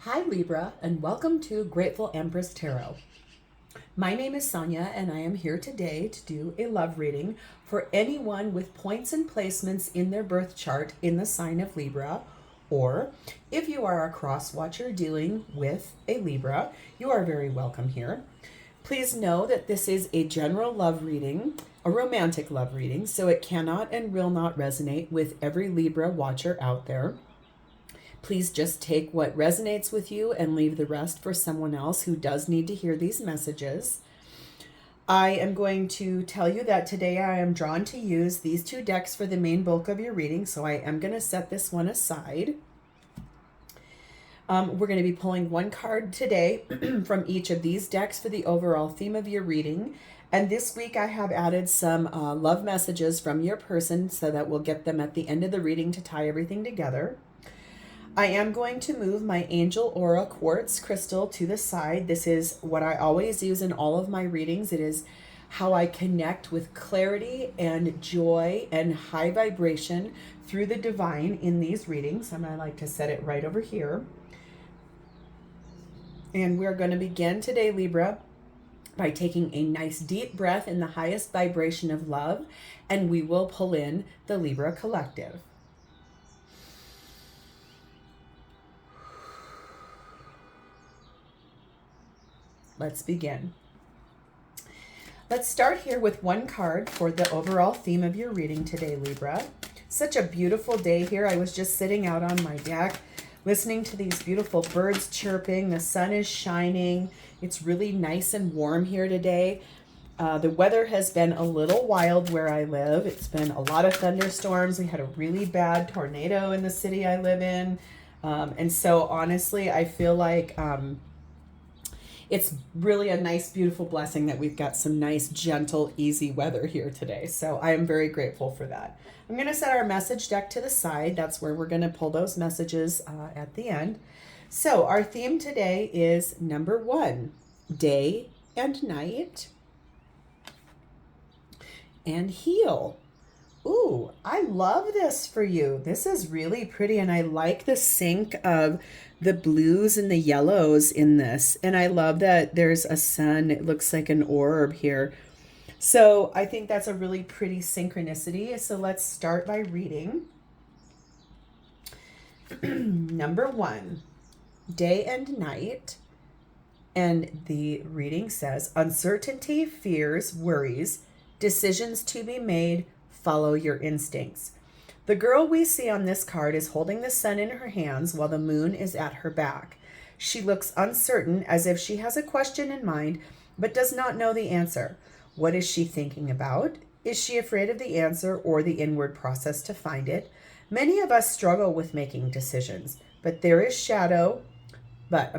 Hi Libra, and welcome to Grateful Empress Tarot. My name is Sonia, and I am here today to do a love reading for anyone with points and placements in their birth chart in the sign of Libra, or if you are a cross watcher dealing with a Libra, you are very welcome here. Please know that this is a general love reading, a romantic love reading, so it cannot and will not resonate with every Libra watcher out there. Please just take what resonates with you and leave the rest for someone else who does need to hear these messages. I am going to tell you that today I am drawn to use these two decks for the main bulk of your reading, so I am going to set this one aside. We're going to be pulling one card today from each of these decks for the overall theme of your reading. And this week I have added some love messages from your person so that we'll get them at the end of the reading to tie everything together. I am going to move my Angel Aura Quartz crystal to the side. This is what I always use in all of my readings. It is how I connect with clarity and joy and high vibration through the divine in these readings. And I like to set it right over here. And we're going to begin today, Libra, by taking a nice deep breath in the highest vibration of love, and we will pull in the Libra Collective. Let's begin. Let's start here with one card for the overall theme of your reading today, Libra. Such a beautiful day here. I was just sitting out on my deck, listening to these beautiful birds chirping. The sun is shining. It's really nice and warm here today. The weather has been a little wild where I live. It's been a lot of thunderstorms. We had a really bad tornado in the city I live in. And so honestly, I feel like it's really a nice, beautiful blessing that we've got some nice, gentle, easy weather here today. So I am very grateful for that. I'm going to set our message deck to the side. That's where we're going to pull those messages at the end. So our theme today is number 1, day and night, and heal. Ooh, I love this for you. This is really pretty, and I like the sync of the blues and the yellows in this. And I love that there's a sun. It looks like an orb here. So I think that's a really pretty synchronicity. So let's start by reading. Number 1, day and night. And the reading says, uncertainty, fears, worries, decisions to be made, follow your instincts. The girl we see on this card is holding the sun in her hands while the moon is at her back. She looks uncertain, as if she has a question in mind, but does not know the answer. What is she thinking about? Is she afraid of the answer or the inward process to find it? Many of us struggle with making decisions, where there is shadow, there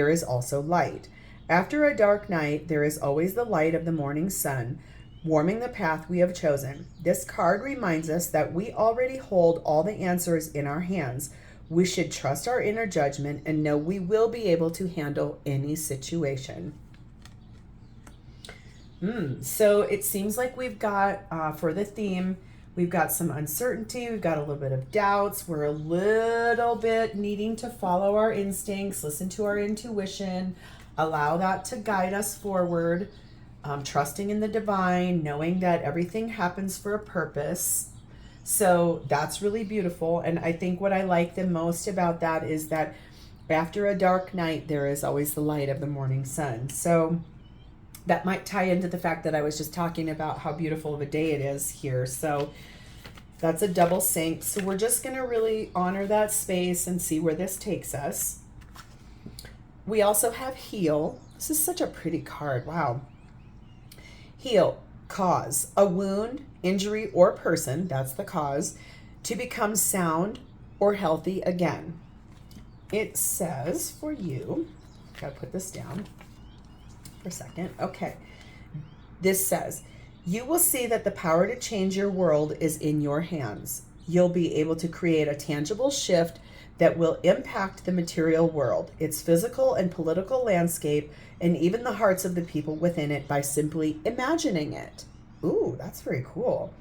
is also light. After a dark night, there is always the light of the morning sun, warming the path we have chosen. This card reminds us that we already hold all the answers in our hands. We should trust our inner judgment and know we will be able to handle any situation. So it seems like we've got, for the theme, we've got some uncertainty, we've got a little bit of doubts, we're a little bit needing to follow our instincts, listen to our intuition, allow that to guide us forward. Trusting in the divine, knowing that everything happens for a purpose. So that's really beautiful. And I think what I like the most about that is that after a dark night, there is always the light of the morning sun. So that might tie into the fact that I was just talking about how beautiful of a day it is here. So that's a double sync. So we're just going to really honor that space and see where this takes us. We also have heal. This is such a pretty card. Wow. Heal, cause, a wound, injury, or person, that's the cause, to become sound or healthy again. It says for you, gotta put this down for a second. Okay. This says, you will see that the power to change your world is in your hands. You'll be able to create a tangible shift that will impact the material world, its physical and political landscape, and even the hearts of the people within it by simply imagining it. Ooh, that's very cool.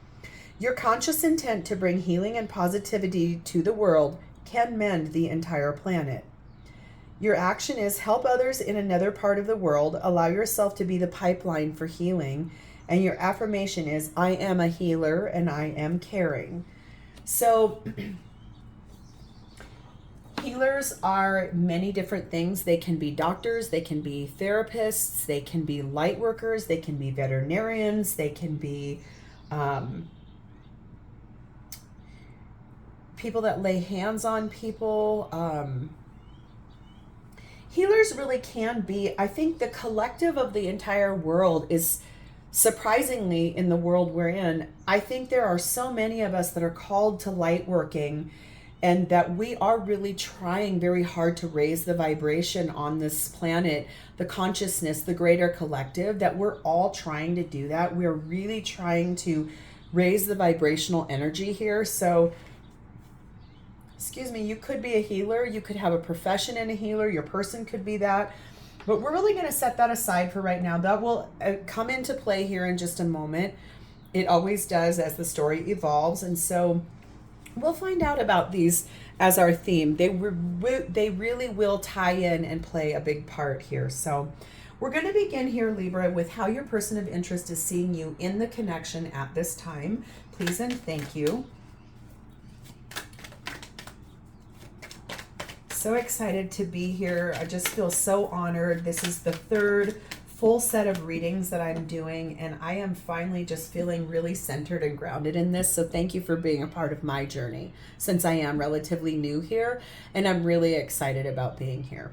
Your conscious intent to bring healing and positivity to the world can mend the entire planet. Your action is help others in another part of the world. Allow yourself to be the pipeline for healing. And your affirmation is, I am a healer and I am caring. So healers are many different things. They can be doctors, they can be therapists, they can be light workers, they can be veterinarians, they can be people that lay hands on people. Healers really can be, I think the collective of the entire world is surprisingly in the world we're in. I think there are so many of us that are called to light working, and that we are really trying very hard to raise the vibration on this planet, the consciousness, the greater collective, that we're all trying to do that. We're really trying to raise the vibrational energy here. So, excuse me, you could be a healer. You could have a profession in a healer. Your person could be that. But we're really going to set that aside for right now. That will come into play here in just a moment. It always does as the story evolves. And so we'll find out about these as our theme. They really will tie in and play a big part here. So we're going to begin here, Libra, with how your person of interest is seeing you in the connection at this time. Please and thank you. So excited to be here. I just feel so honored. This is the third full set of readings that I'm doing, and I am finally just feeling really centered and grounded in this. So thank you for being a part of my journey, since I am relatively new here, and I'm really excited about being here.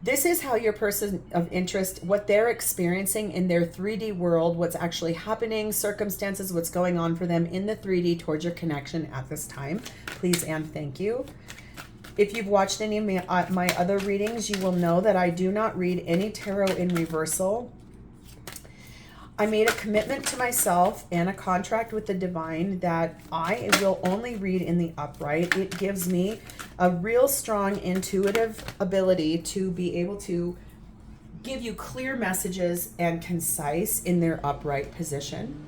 This is how your person of interest, what they're experiencing in their 3D world, what's actually happening, circumstances, what's going on for them in the 3D towards your connection at this time. Please and thank you. If you've watched any of my other readings, you will know that I do not read any tarot in reversal. I made a commitment to myself and a contract with the divine that I will only read in the upright. It gives me a real strong intuitive ability to be able to give you clear messages and concise in their upright position.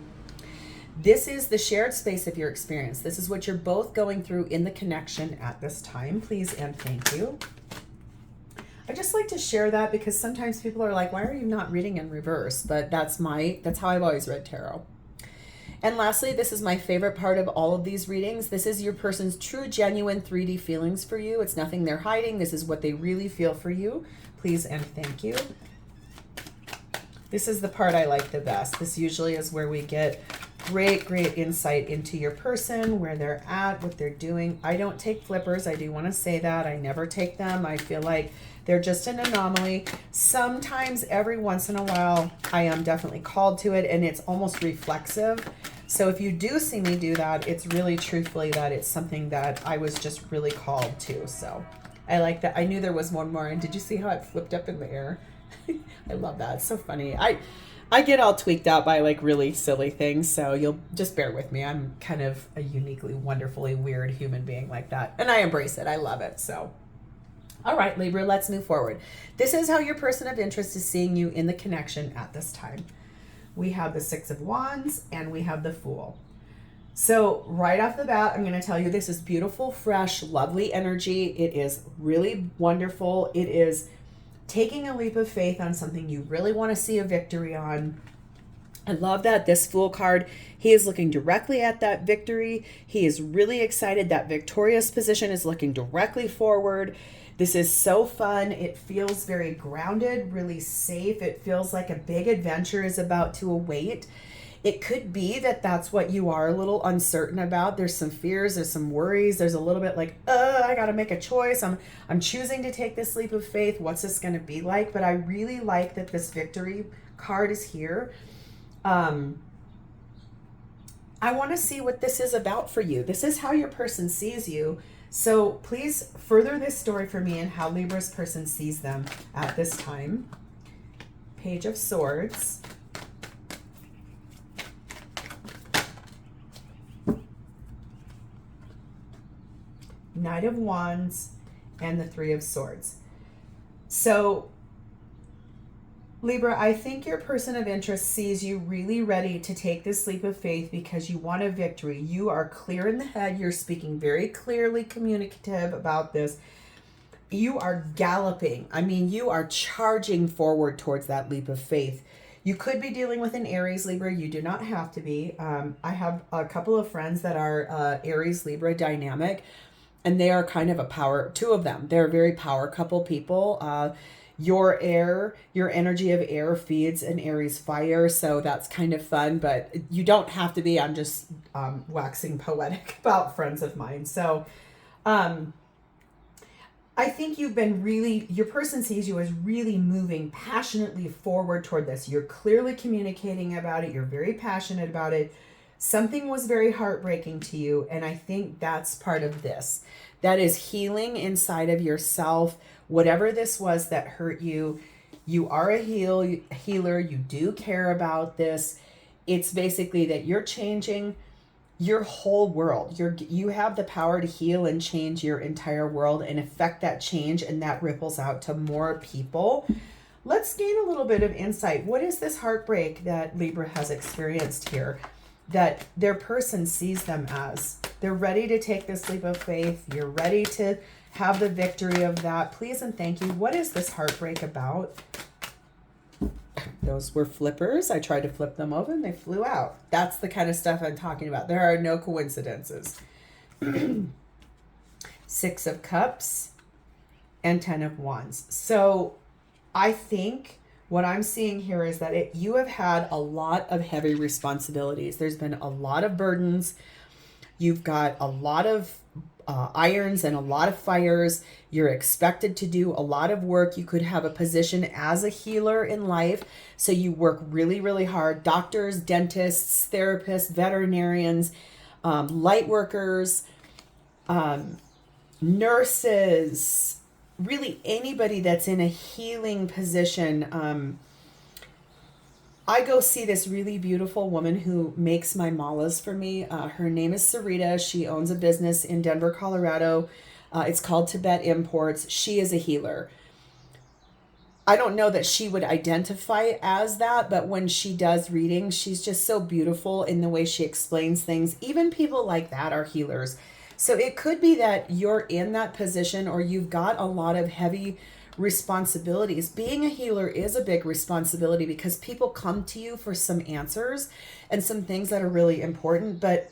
This is the shared space of your experience. This is what you're both going through in the connection at this time. Please and thank you. I just like to share that because sometimes people are like, why are you not reading in reverse? But that's how I've always read tarot. And lastly, this is my favorite part of all of these readings. This is your person's true, genuine 3D feelings for you. It's nothing they're hiding. This is what they really feel for you. Please and thank you. This is the part I like the best. This usually is where we get great insight into your person, where they're at, what they're doing. I don't take flippers. I do want to say that. I never take them. I feel like they're just an anomaly. Sometimes, every once in a while, I am definitely called to it, and it's almost reflexive. So if you do see me do that, it's really truthfully that it's something that I was just really called to. So I like that. I knew there was one more. And did you see how it flipped up in the air? I love that. It's so funny. I get all tweaked out by like really silly things, so you'll just bear with me. I'm kind of a uniquely, wonderfully weird human being like that, and I embrace it. I love it. So, all right, Libra, let's move forward. This is how your person of interest is seeing you in the connection at this time. We have the Six of Wands, and we have the Fool. So right off the bat, I'm going to tell you this is beautiful, fresh, lovely energy. It is really wonderful. It is taking a leap of faith on something you really want to see a victory on. I love that this Fool card, he is looking directly at that victory. He is really excited. That victorious position is looking directly forward. This is so fun. It feels very grounded, really safe. It feels like a big adventure is about to await. It could be that that's what you are a little uncertain about. There's some fears, there's some worries, there's a little bit like, I got to make a choice. I'm choosing to take this leap of faith. What's this going to be like? But I really like that this victory card is here. I want to see what this is about for you. This is how your person sees you. So please further this story for me and how Libra's person sees them at this time. Page of Swords. Knight of Wands, and the Three of Swords. So Libra, I think your person of interest sees you really ready to take this leap of faith because you want a victory. You are clear in the head. You're speaking very clearly communicative about this. You are galloping. I mean, you are charging forward towards that leap of faith. You could be dealing with an Aries Libra. You do not have to be. I have a couple of friends that are Aries Libra dynamic, and they are kind of a power, two of them. They're very power couple people. Your air, your energy of air feeds an Aries fire, so that's kind of fun, but you don't have to be. I'm just waxing poetic about friends of mine. So I think you've been really, your person sees you as really moving passionately forward toward this. You're clearly communicating about it. You're very passionate about it. Something was very heartbreaking to you, and I think that's part of this. That is healing inside of yourself. Whatever this was that hurt you, you are a healer. You do care about this. It's basically that you're changing your whole world. You have the power to heal and change your entire world and affect that change, and that ripples out to more people. Let's gain a little bit of insight. What is this heartbreak that Libra has experienced here that their person sees them as? They're ready to take this leap of faith. You're ready to have the victory of that. Please and thank you. What is this heartbreak about? Those were flippers. I tried to flip them over and they flew out. That's the kind of stuff I'm talking about. There are no coincidences. 6 of Cups and 10 of Wands. So I think what I'm seeing here is that you have had a lot of heavy responsibilities. There's been a lot of burdens. You've got a lot of irons and a lot of fires. You're expected to do a lot of work. You could have a position as a healer in life, so you work really, really hard. Doctors, dentists, therapists, veterinarians, light workers, nurses, really anybody that's in a healing position. I go see this really beautiful woman who makes my malas for me. Her name is Sarita. She owns a business in Denver, Colorado. It's called Tibet Imports. She is a healer. I don't know that she would identify as that, but when she does readings, she's just so beautiful in the way she explains things. Even people like that are healers. So it could be that you're in that position, or you've got a lot of heavy responsibilities. Being a healer is a big responsibility because people come to you for some answers and some things that are really important. But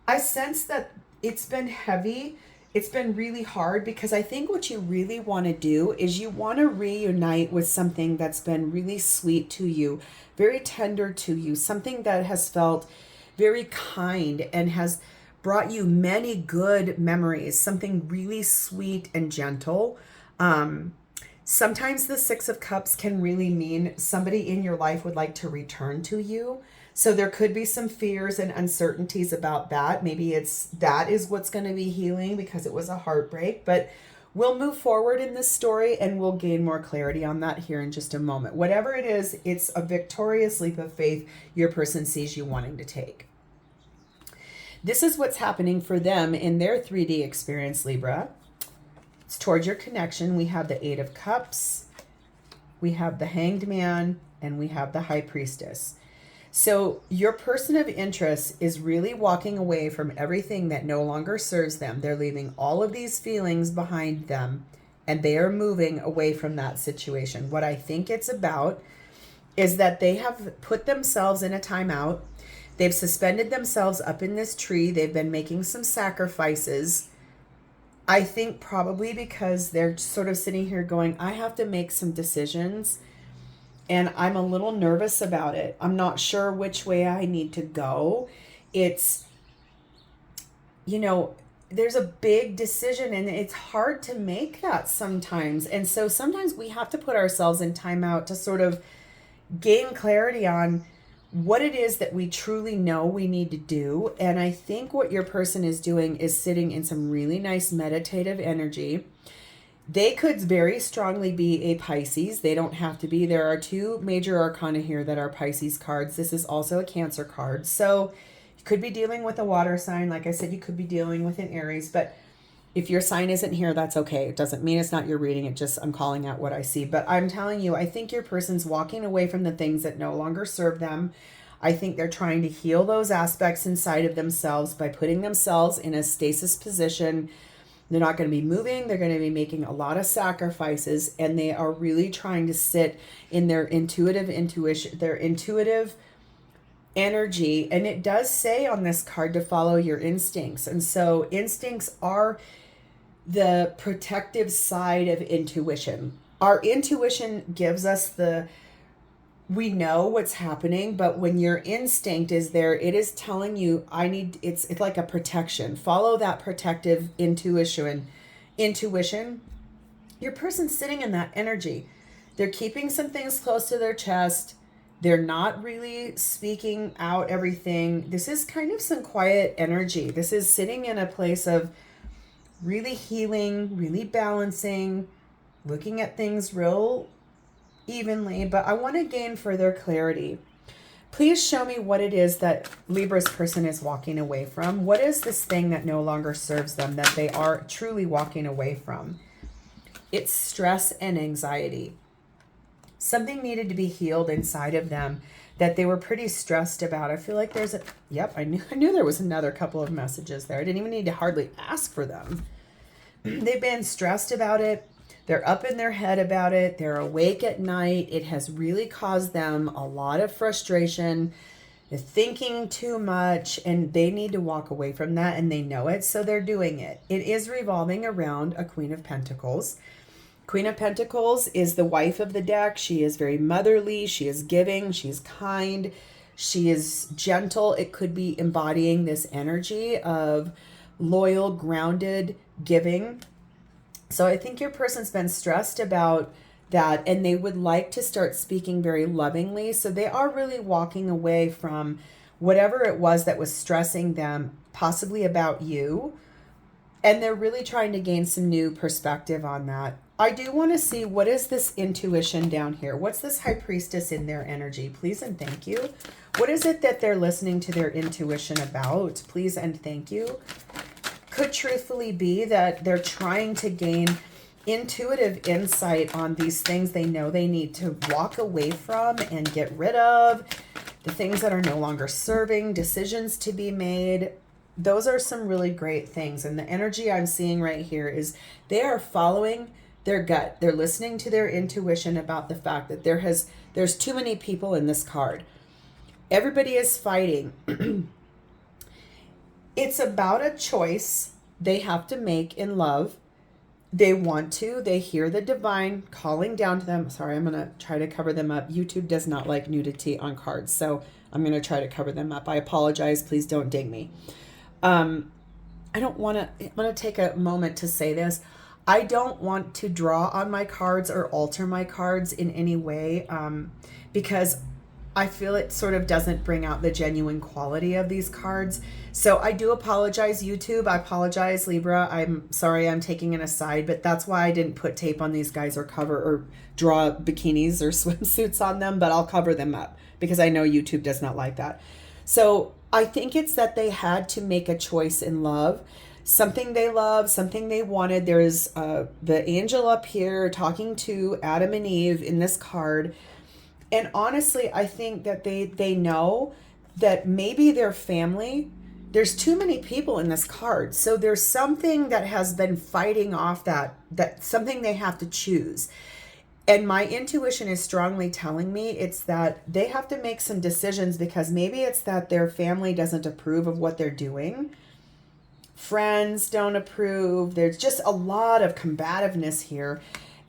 I sense that it's been heavy. It's been really hard because I think what you really want to do is you want to reunite with something that's been really sweet to you, very tender to you, something that has felt very kind and has brought you many good memories, something really sweet and gentle. Sometimes the 6 of Cups can really mean somebody in your life would like to return to you. So there could be some fears and uncertainties about that. Maybe that is what's going to be healing because it was a heartbreak, but we'll move forward in this story and we'll gain more clarity on that here in just a moment. Whatever it is, it's a victorious leap of faith your person sees you wanting to take. This is what's happening for them in their 3D experience, Libra. It's towards your connection. We have the 8 of Cups, we have the Hanged Man, and we have the High Priestess. So your person of interest is really walking away from everything that no longer serves them. They're leaving all of these feelings behind them, and they are moving away from that situation. What I think it's about is that they have put themselves in a timeout. They've suspended themselves up in this tree. They've been making some sacrifices. I think probably because they're sort of sitting here going, I have to make some decisions and I'm a little nervous about it. I'm not sure which way I need to go. It's, there's a big decision and it's hard to make that sometimes. And so sometimes we have to put ourselves in timeout to sort of gain clarity on what it is that we truly know we need to do. And I think what your person is doing is sitting in some really nice meditative energy. They could very strongly be a Pisces. They don't have to be. There are 2 major arcana here that are Pisces cards. This is also a Cancer card. So you could be dealing with a water sign. Like I said, you could be dealing with an Aries, but If your sign isn't here, that's okay. It doesn't mean it's not your reading. It just, I'm calling out what I see. But I'm telling you, I think your person's walking away from the things that no longer serve them. I think they're trying to heal those aspects inside of themselves by putting themselves in a stasis position. They're not going to be moving. They're going to be making a lot of sacrifices, and they are really trying to sit in their intuitive intuition, their intuitive energy. And it does say on this card to follow your instincts. And so instincts are the protective side of intuition. Our intuition gives us we know what's happening, but when your instinct is there, it is telling you, it's like a protection. Follow that protective intuition. Your person's sitting in that energy. They're keeping some things close to their chest. They're not really speaking out everything. This is kind of some quiet energy. This is sitting in a place of really healing, really balancing, looking at things real evenly, but I want to gain further clarity. Please show me what it is that Libra's person is walking away from. What is this thing that no longer serves them, that they are truly walking away from? It's stress and anxiety. Something needed to be healed inside of them that they were pretty stressed about. I feel like there's I knew there was another couple of messages there. I didn't even need to hardly ask for them. They've been stressed about it. They're up in their head about it. They're awake at night. It has really caused them a lot of frustration. They're thinking too much, and they need to walk away from that, and they know it, so they're doing it. It is revolving around a Queen of Pentacles. Queen of Pentacles is the wife of the deck. She is very motherly. She is giving. She's kind. She is gentle. It could be embodying this energy of loyal, grounded giving. So I think your person's been stressed about that, and they would like to start speaking very lovingly. So they are really walking away from whatever it was that was stressing them, possibly about you. And they're really trying to gain some new perspective on that. I do want to see, what is this intuition down here? What's this High Priestess in their energy? Please and thank you. What is it that they're listening to their intuition about? Please and thank you. Could truthfully be that they're trying to gain intuitive insight on these things they know they need to walk away from and get rid of, the things that are no longer serving, decisions to be made. Those are some really great things. And the energy I'm seeing right here is they are following their gut. They're listening to their intuition about the fact that there's too many people in this card. Everybody is fighting. It's about a choice they have to make in love. They hear the divine calling down to them. Sorry, I'm going to try to cover them up. YouTube does not like nudity on cards, so I'm going to try to cover them up. I apologize. Please don't ding me. I'm going to take a moment to say this. I don't want to draw on my cards or alter my cards in any way, because I feel it sort of doesn't bring out the genuine quality of these cards. So I do apologize, YouTube. I apologize, Libra. I'm sorry I'm taking an aside, but that's why I didn't put tape on these guys or cover or draw bikinis or swimsuits on them, but I'll cover them up because I know YouTube does not like that. So I think it's that they had to make a choice in love, something they love, something they wanted. There's the angel up here talking to Adam and Eve in this card. And honestly, I think that they know that maybe their family, there's too many people in this card. So there's something that has been fighting off that something they have to choose. And my intuition is strongly telling me it's that they have to make some decisions, because maybe it's that their family doesn't approve of what they're doing. Friends don't approve. There's just a lot of combativeness here.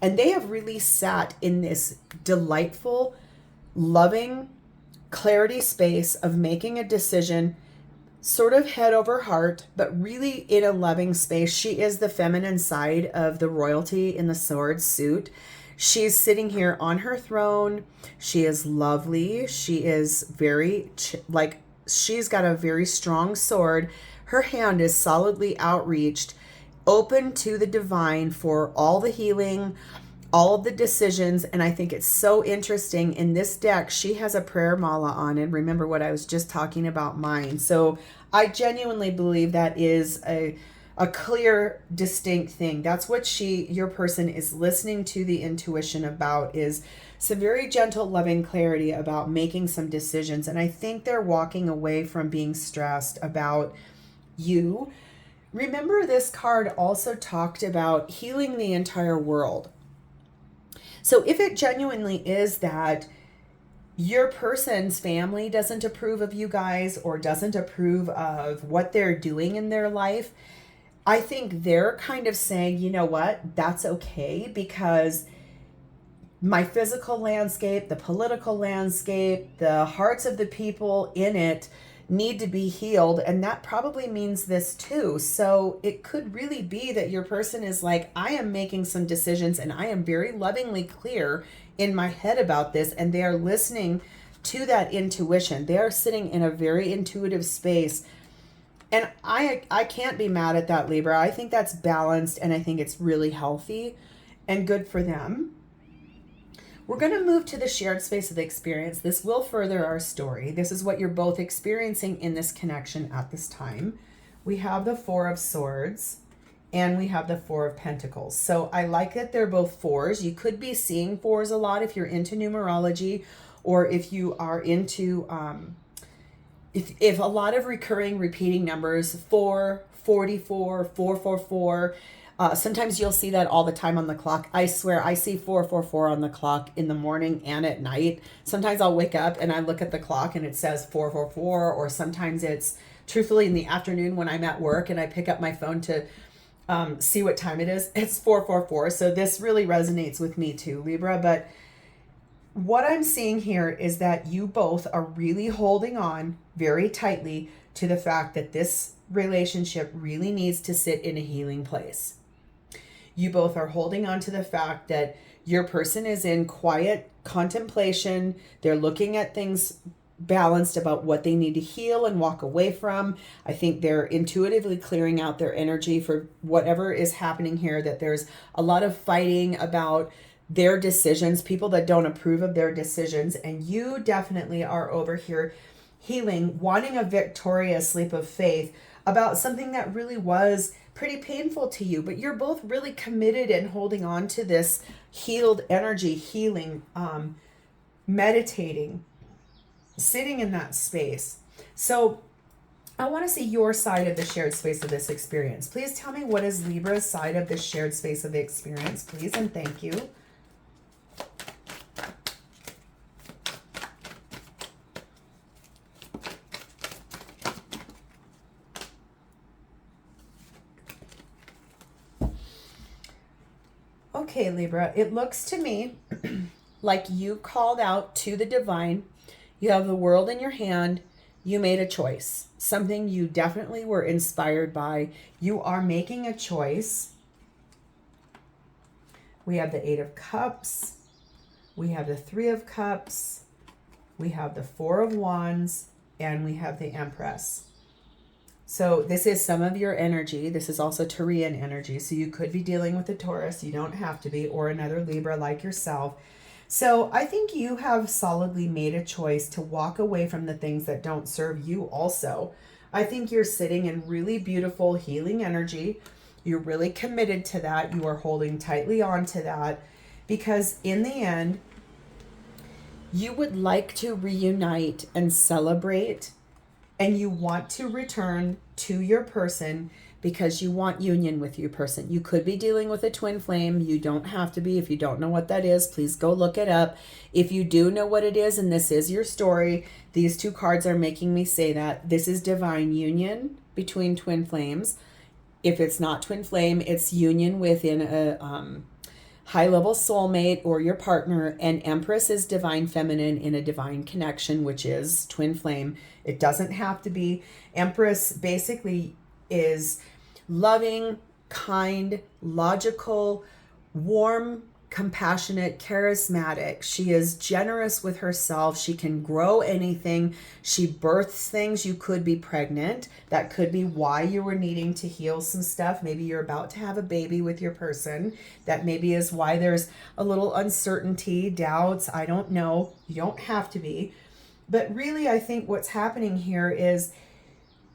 And they have really sat in this delightful, loving clarity space of making a decision, sort of head over heart, but really in a loving space. She is the feminine side of the royalty in the sword suit. She's sitting here on her throne. She is lovely. She is very, she's got a very strong sword. Her hand is solidly outreached, open to the divine for all the healing, all of the decisions. And I think it's so interesting. In this deck, she has a prayer mala on. And remember what I was just talking about mine. So I genuinely believe that is a a clear, distinct thing. That's what your person is listening to the intuition about, is some very gentle, loving clarity about making some decisions. And I think they're walking away from being stressed about you. Remember, this card also talked about healing the entire world. So if it genuinely is that your person's family doesn't approve of you guys or doesn't approve of what they're doing in their life, I think they're kind of saying, you know what, that's okay, because my physical landscape, the political landscape, the hearts of the people in it need to be healed. And that probably means this too. So it could really be that your person is like, I am making some decisions and I am very lovingly clear in my head about this. And they are listening to that intuition. They are sitting in a very intuitive space. And I can't be mad at that, Libra. I think that's balanced, and I think it's really healthy and good for them. We're going to move to the shared space of the experience. This will further our story. This is what you're both experiencing in this connection at this time. We have the Four of Swords and we have the Four of Pentacles. So I like that they're both fours. You could be seeing fours a lot if you're into numerology, or if you are into, if a lot of recurring, repeating numbers, 4, 44, 444, sometimes you'll see that all the time on the clock. I swear I see 444 on the clock in the morning and at night. Sometimes I'll wake up and I look at the clock and it says 444, or sometimes it's truthfully in the afternoon when I'm at work and I pick up my phone to see what time it is. It's 444. So this really resonates with me too, Libra. But what I'm seeing here is that you both are really holding on very tightly to the fact that this relationship really needs to sit in a healing place. You both are holding on to the fact that your person is in quiet contemplation. They're looking at things balanced about what they need to heal and walk away from. I think they're intuitively clearing out their energy for whatever is happening here, that there's a lot of fighting about their decisions, people that don't approve of their decisions. And you definitely are over here healing, wanting a victorious leap of faith about something that really was pretty painful to you, but you're both really committed and holding on to this healed energy, healing, meditating, sitting in that space. So I want to see your side of the shared space of this experience. Please tell me, what is Libra's side of the shared space of the experience, please, and thank you. Okay, Libra, it looks to me like you called out to the divine. You have the world in your hand. You made a choice, something you definitely were inspired by. You are making a choice. We have the Eight of Cups. We have the Three of Cups. We have the Four of Wands, and we have the Empress. So this is some of your energy. This is also Taurian energy. So you could be dealing with a Taurus. You don't have to be, or another Libra like yourself. So I think you have solidly made a choice to walk away from the things that don't serve you also. I think you're sitting in really beautiful healing energy. You're really committed to that. You are holding tightly on to that, because in the end, you would like to reunite and celebrate, and you want to return to your person because you want union with your person. You could be dealing with a twin flame. You don't have to be. If you don't know what that is, please go look it up. If you do know what it is, and this is your story, these two cards are making me say that this is divine union between twin flames. If it's not twin flame, it's union within a high-level soulmate or your partner. And Empress is divine feminine in a divine connection, which is twin flame. It doesn't have to be. Empress basically is loving, kind, logical, warm, compassionate, charismatic. She is generous with herself. She can grow anything. She births things. You could be pregnant. That could be why you were needing to heal some stuff. Maybe you're about to have a baby with your person. That maybe is why there's a little uncertainty, doubts. I don't know. You don't have to be. But really, I think what's happening here is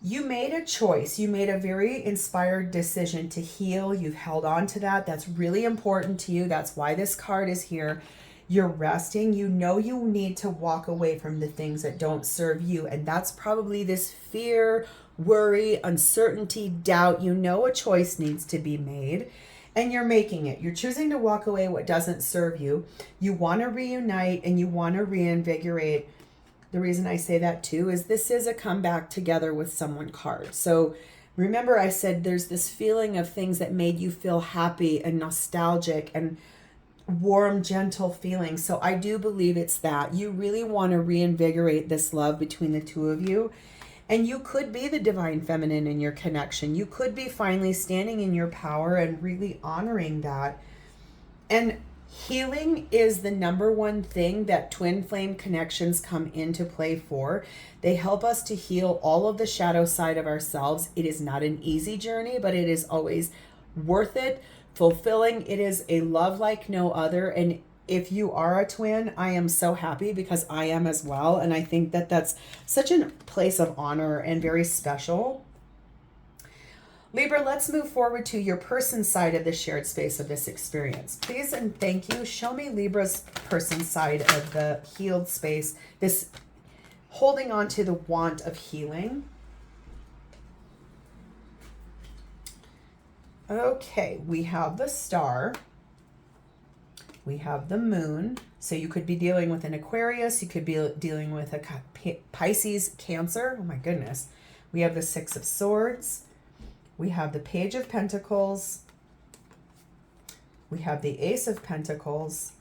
You made a choice. You made a very inspired decision to heal. You've held on to that. That's really important to you. That's why this card is here. You're resting. You know you need to walk away from the things that don't serve you. And that's probably this fear, worry, uncertainty, doubt. You know a choice needs to be made. And you're making it. You're choosing to walk away what doesn't serve you. You want to reunite and you want to reinvigorate. The reason I say that too is this is a come back together with someone card. So remember I said there's this feeling of things that made you feel happy and nostalgic and warm, gentle feelings. So I do believe it's that. You really want to reinvigorate this love between the two of you. And you could be the divine feminine in your connection. You could be finally standing in your power and really honoring that. And healing is the number one thing that twin flame connections come into play for. They help us to heal all of the shadow side of ourselves. It is not an easy journey, but it is always worth it, fulfilling. It is a love like no other. And if you are a twin, I am so happy because I am as well. And I think that that's such a place of honor and very special. Libra, let's move forward to your person side of the shared space of this experience. Please and thank you. Show me Libra's person side of the healed space, this holding on to the want of healing. Okay, we have the star. We have the moon. So you could be dealing with an Aquarius. You could be dealing with a Pisces, Cancer. Oh my goodness. We have the Six of Swords. We have the Page of Pentacles. We have the Ace of Pentacles.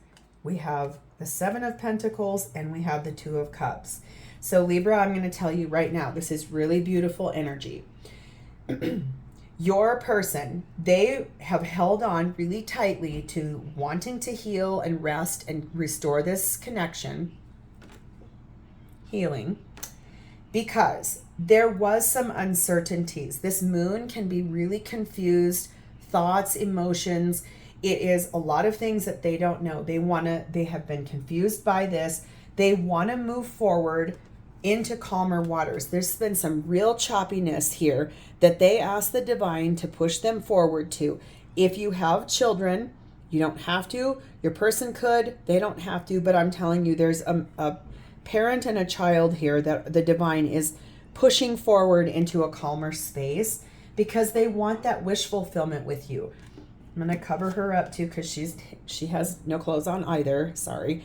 We have the Seven of Pentacles. And we have the Two of Cups. So Libra, I'm going to tell you right now, this is really beautiful energy. Your person, they have held on really tightly to wanting to heal and rest and restore this connection, healing, because there was some uncertainties. This moon can be really confused, thoughts, emotions. It is a lot of things that they don't know. They have been confused by this. They want to move forward into calmer waters. There's been some real choppiness here that they ask the divine to push them forward to. If you have children, you don't have to. Your person could. They don't have to. But I'm telling you, there's a parent and a child here that the divine is pushing forward into a calmer space because they want that wish fulfillment with you. I'm going to cover her up too because she has no clothes on either. Sorry.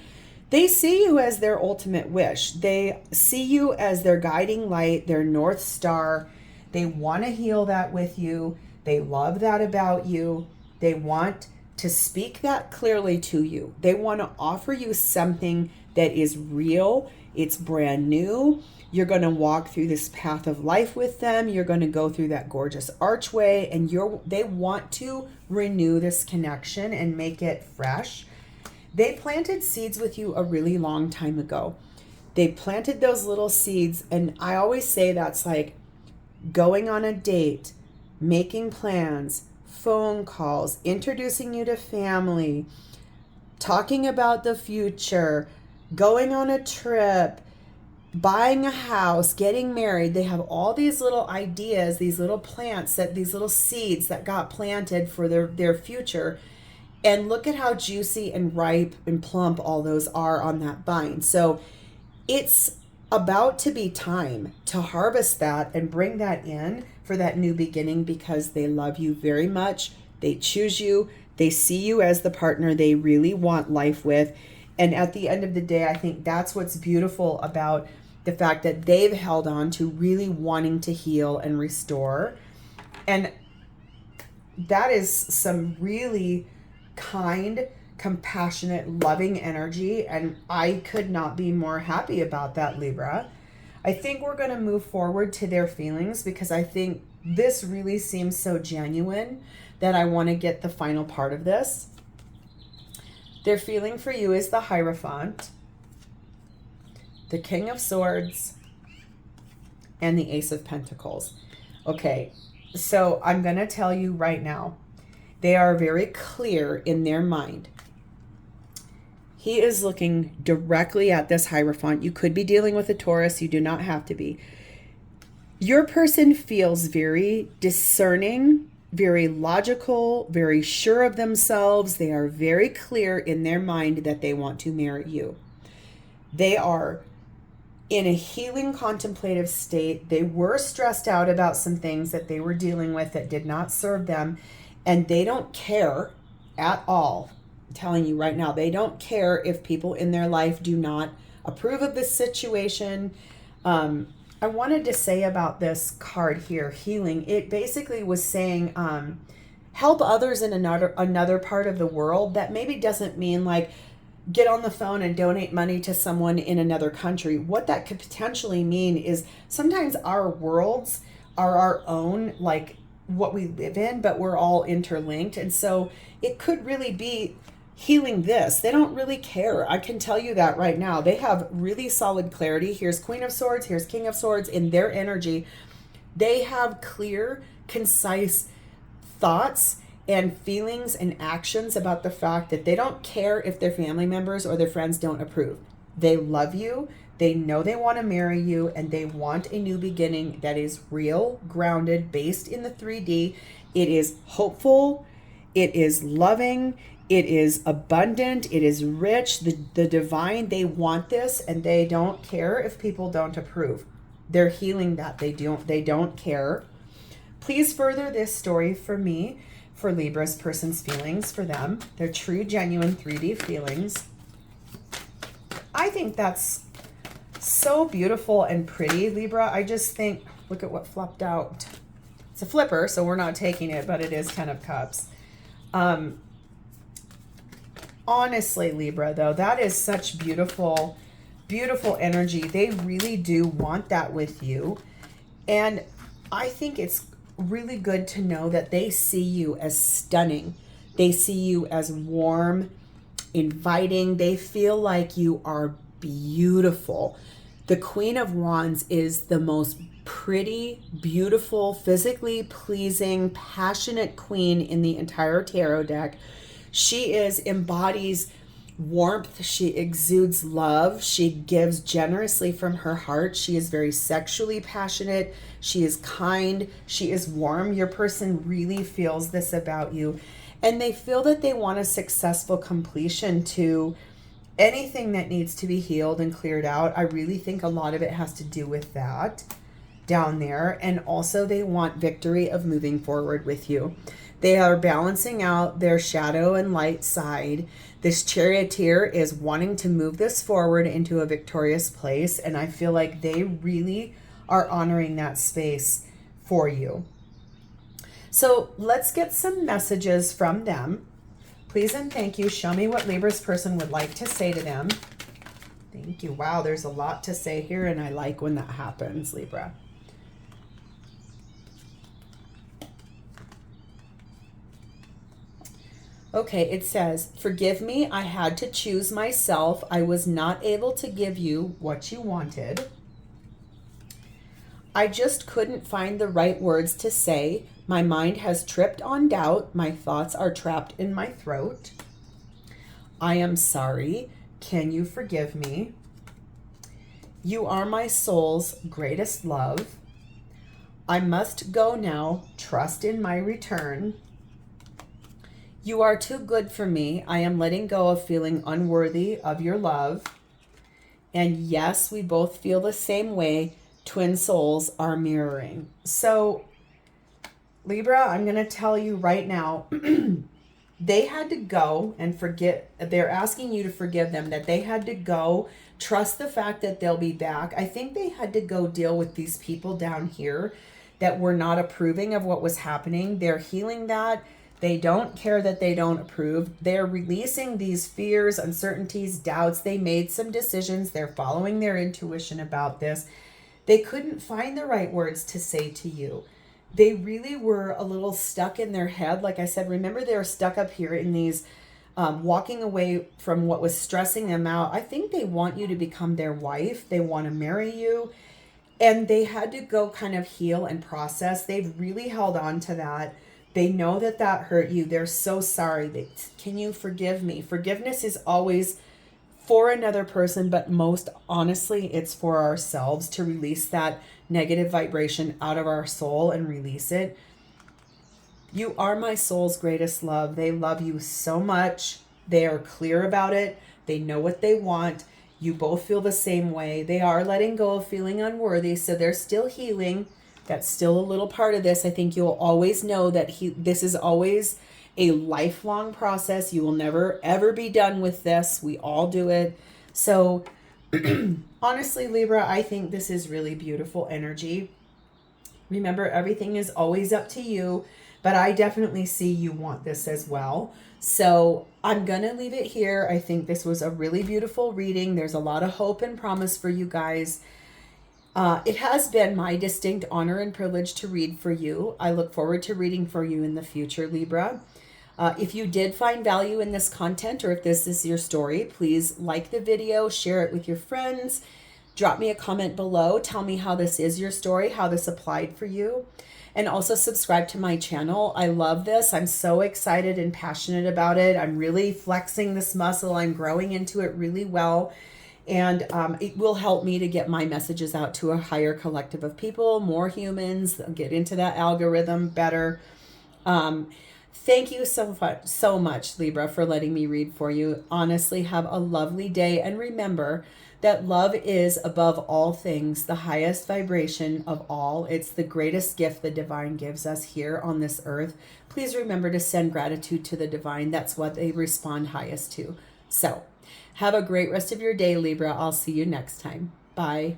They see you as their ultimate wish. They see you as their guiding light, their North Star. They want to heal that with you. They love that about you. They want to speak that clearly to you. They want to offer you something that is real. It's brand new. You're going to walk through this path of life with them. You're going to go through that gorgeous archway, and they want to renew this connection and make it fresh. They planted seeds with you a really long time ago. They planted those little seeds, and I always say that's like going on a date, making plans, phone calls, introducing you to family, talking about the future, going on a trip, buying a house, getting married. They have all these little ideas, these little plants, these little seeds that got planted for their future. And look at how juicy and ripe and plump all those are on that vine. So it's about to be time to harvest that and bring that in for that new beginning because they love you very much. They choose you. They see you as the partner they really want life with. And at the end of the day, I think that's what's beautiful about the fact that they've held on to really wanting to heal and restore. And that is some really kind, compassionate, loving energy, and I could not be more happy about that, Libra. I think we're going to move forward to their feelings because I think this really seems so genuine that I want to get the final part of this. Their feeling for you is the Hierophant, the King of Swords, and the Ace of Pentacles. Okay, so I'm going to tell you right now, they are very clear in their mind. He is looking directly at this Hierophant. You could be dealing with a Taurus. You do not have to be. Your person feels very discerning, very logical, very sure of themselves. They are very clear in their mind that they want to marry you. They are in a healing contemplative state. They were stressed out about some things that they were dealing with that did not serve them, and they don't care at all. I'm telling you right now, they don't care if people in their life do not approve of this situation. I wanted to say about this card here, healing, it basically was saying help others in another part of the world. That maybe doesn't mean like get on the phone and donate money to someone in another country. What that could potentially mean is sometimes our worlds are our own, like what we live in, but we're all interlinked. And so it could really be healing this. They don't really care. I can tell you that right now. They have really solid clarity. Here's Queen of Swords, here's King of Swords in their energy. They have clear, concise thoughts and feelings and actions about the fact that they don't care if their family members or their friends don't approve. They love you. They know they want to marry you, and they want a new beginning that is real, grounded, based in the 3D. It is hopeful. It is loving. It is abundant. It is rich. The divine, they want this, and they don't care if people don't approve. They're healing that. They don't care. Please further this story for me, for Libra's person's feelings for them, their true, genuine 3D feelings. I think that's so beautiful and pretty, Libra. I just think, look at what flopped out. It's a flipper, so we're not taking it, but it is 10 of Cups. Honestly, Libra, though, that is such beautiful, beautiful energy. They really do want that with you. And I think it's really good to know that they see you as stunning. They see you as warm, inviting. They feel like you are beautiful. The Queen of Wands is the most pretty, beautiful, physically pleasing, passionate queen in the entire tarot deck. She embodies warmth. She exudes love. She gives generously from her heart. She is very sexually passionate. She is kind. She is warm. Your person really feels this about you. And they feel that they want a successful completion to anything that needs to be healed and cleared out. I really think a lot of it has to do with that down there. And also they want victory of moving forward with you. They are balancing out their shadow and light side. This charioteer is wanting to move this forward into a victorious place. And I feel like they really are honoring that space for you. So let's get some messages from them. Please and thank you. Show me what Libra's person would like to say to them. Thank you. Wow, there's a lot to say here, and I like when that happens, Libra. Okay, it says, forgive me, I had to choose myself. I was not able to give you what you wanted. I just couldn't find the right words to say. My mind has tripped on doubt. My thoughts are trapped in my throat. I am sorry. Can you forgive me? You are my soul's greatest love. I must go now. Trust in my return. You are too good for me. I am letting go of feeling unworthy of your love. And yes, we both feel the same way. Twin souls are mirroring. So, Libra, I'm going to tell you right now, they had to go and forget. They're asking you to forgive them, that they had to go. Trust the fact that they'll be back. I think they had to go deal with these people down here that were not approving of what was happening. They're healing that. They don't care that they don't approve. They're releasing these fears, uncertainties, doubts. They made some decisions. They're following their intuition about this. They couldn't find the right words to say to you. They really were a little stuck in their head. Like I said, remember they were stuck up here in these, walking away from what was stressing them out. I think they want you to become their wife. They want to marry you. And they had to go kind of heal and process. They've really held on to that. They know that that hurt you. They're so sorry. Can you forgive me? Forgiveness is always for another person, but most honestly, it's for ourselves to release that negative vibration out of our soul and release it. You are my soul's greatest love. They love you so much. They are clear about it. They know what they want. You both feel the same way. They are letting go of feeling unworthy, so they're still healing. That's still a little part of this. I think you'll always know that this is always a lifelong process. You will never, ever be done with this. We all do it. So honestly, Libra, I think this is really beautiful energy. Remember, everything is always up to you, but I definitely see you want this as well. So I'm going to leave it here. I think this was a really beautiful reading. There's a lot of hope and promise for you guys. It has been my distinct honor and privilege to read for you. I look forward to reading for you in the future, Libra. If you did find value in this content, or if this is your story, please like the video, share it with your friends, drop me a comment below. Tell me how this is your story, how this applied for you. And also subscribe to my channel. I love this. I'm so excited and passionate about it. I'm really flexing this muscle. I'm growing into it really well. And it will help me to get my messages out to a higher collective of people, more humans, get into that algorithm better. Thank you so much, Libra, for letting me read for you. Honestly, have a lovely day. And remember that love is, above all things, the highest vibration of all. It's the greatest gift the divine gives us here on this earth. Please remember to send gratitude to the divine. That's what they respond highest to. So have a great rest of your day, Libra. I'll see you next time. Bye.